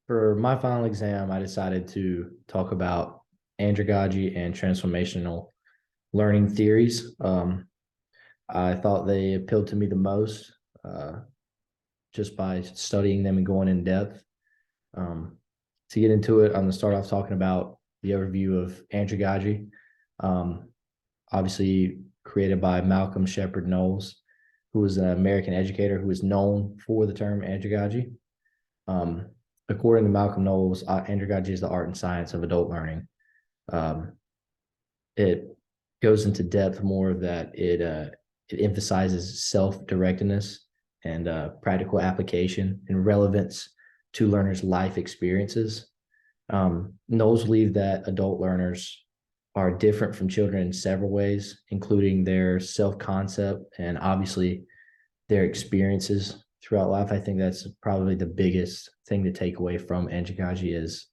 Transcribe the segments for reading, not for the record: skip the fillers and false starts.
For my final exam, I decided to talk about andragogy and transformational learning theories. I thought they appealed to me the most uh, just by studying them and going in depth. Um, to get into it, I'm going to start off talking about the overview of andragogy. Um, Obviously, created by Malcolm Shepard Knowles, who was an American educator who is known for the term andragogy. Um, According to Malcolm Knowles, andragogy is the art and science of adult learning. Um, it goes into depth more of that. It emphasizes self-directedness and practical application and relevance to learners' life experiences. Knowles believed that adult learners are different from children in several ways, including their self-concept and obviously their experiences throughout life. I think that's probably the biggest thing to take away from andragogy is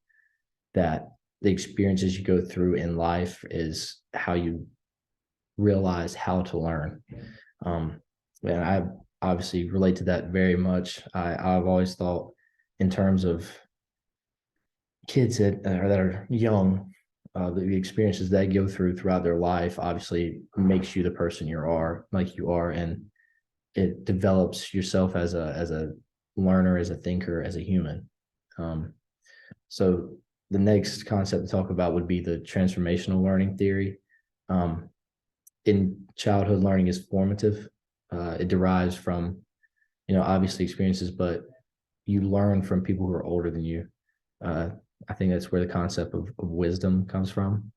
that the experiences you go through in life is how you realize how to learn. Um, and I obviously relate to that very much. I've always thought in terms of kids that are young, the experiences they go through throughout their life obviously makes you the person you are, and it develops yourself as a learner, as a thinker, as a human. Um, so the next concept to talk about would be the transformational learning theory. Um, in childhood, learning is formative. It derives from obviously experiences, but you learn from people who are older than you. Uh, I think that's where the concept of wisdom comes from.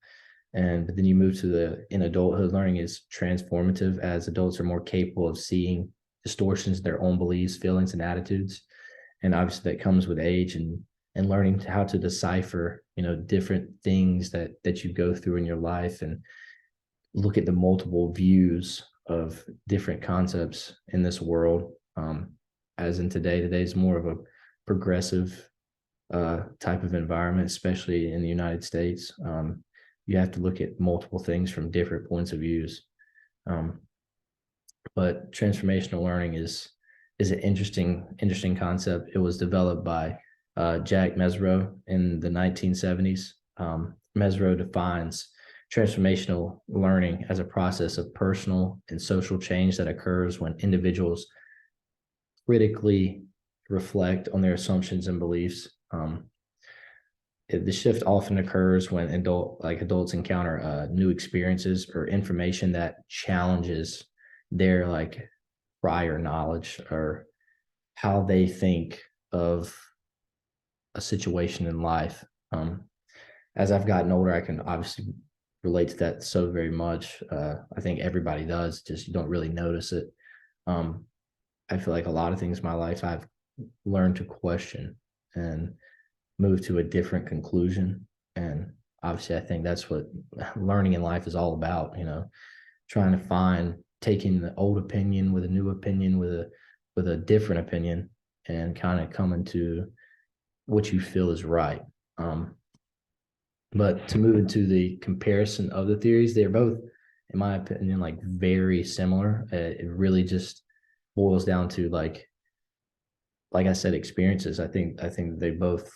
And but then you move to the in adulthood, learning is transformative as adults are more capable of seeing distortions in their own beliefs, feelings, and attitudes. And obviously that comes with age and learning how to decipher, different things that you go through in your life and look at the multiple views of different concepts in this world. As in today is more of a progressive type of environment, especially in the United States. You have to look at multiple things from different points of views. Um, but transformational learning is an interesting concept. It was developed by Jack Mesro in the 1970s. Mesro defines transformational learning as a process of personal and social change that occurs when individuals critically reflect on their assumptions and beliefs. The shift often occurs when adults encounter new experiences or information that challenges their prior knowledge or how they think of a situation in life. As I've gotten older, I can obviously relate to that so very much. I think everybody does, just you don't really notice it. Um, I feel like a lot of things in my life I've learned to question and move to a different conclusion. And obviously, I think that's what learning in life is all about. Trying to find taking the old opinion with a new opinion with a different opinion and kind of coming to what you feel is right. But to move into the comparison of the theories, they're both, in my opinion, very similar. It really just boils down to like I said, experiences. I think they both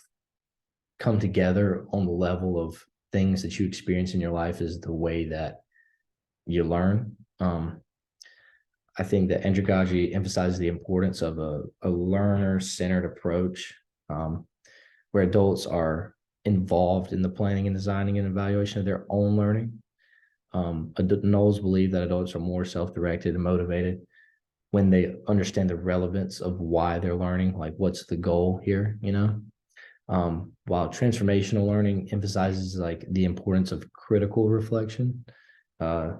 come together on the level of things that you experience in your life is the way that you learn. I think that andragogy emphasizes the importance of a learner-centered approach, where adults are involved in the planning and designing and evaluation of their own learning. Knowles believe that adults are more self-directed and motivated when they understand the relevance of why they're learning, like what's the goal here. While transformational learning emphasizes the importance of critical reflection. uh,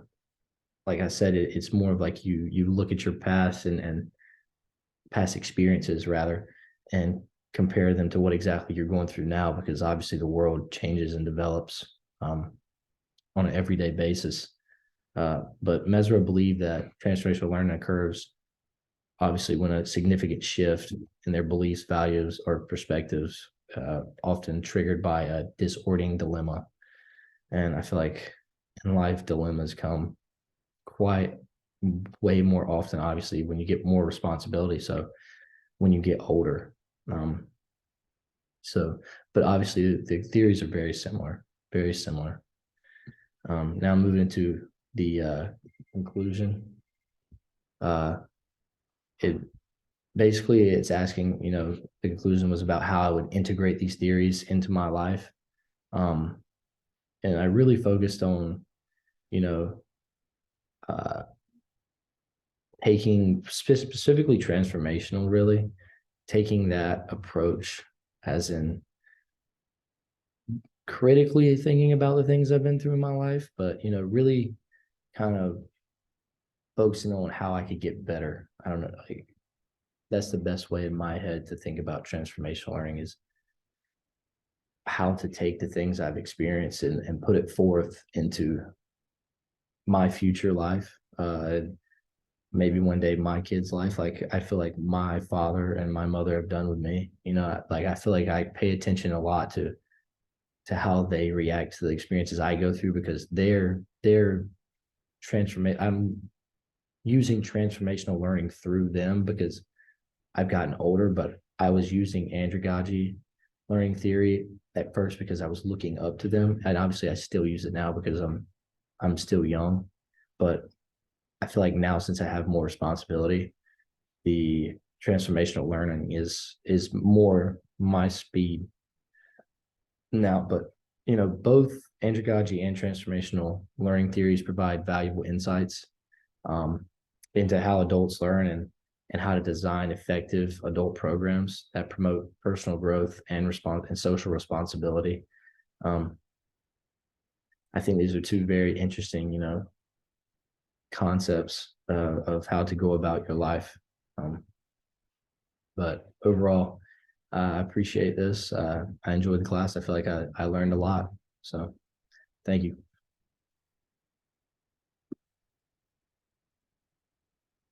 like I said, it's more of you look at your past and past experiences rather, and compare them to what exactly you're going through now, because obviously the world changes and develops on an everyday basis. But Mesro believed that transformational learning occurs obviously when a significant shift in their beliefs, values, or perspectives, often triggered by a disordering dilemma. And I feel like in life, dilemmas come quite way more often, obviously, when you get more responsibility. So when you get older, um, So, but obviously the theories are very similar, very similar. Now moving into the conclusion. Uh, it basically it's asking, the conclusion was about how I would integrate these theories into my life. Um, and I really focused on, you know, uh, taking specifically transformational, really taking that approach as in critically thinking about the things I've been through in my life, but really kind of focusing on how I could get better. I don't know, like that's the best way in my head to think about transformational learning is how to take the things I've experienced and put it forth into my future life. Maybe one day my kid's life, like I feel like my father and my mother have done with me. Like I feel like I pay attention a lot to how they react to the experiences I go through because they're transformation. I'm using transformational learning through them because I've gotten older, but I was using andragogy learning theory at first because I was looking up to them, and obviously I still use it now because I'm still young, but I feel like now since I have more responsibility, the transformational learning is more my speed now. But both andragogy and transformational learning theories provide valuable insights um, into how adults learn and how to design effective adult programs that promote personal growth and response and social responsibility. Um, I think these are two very interesting, concepts of how to go about your life. Um, but overall, I appreciate this. I enjoyed the class. I feel like I learned a lot. So thank you.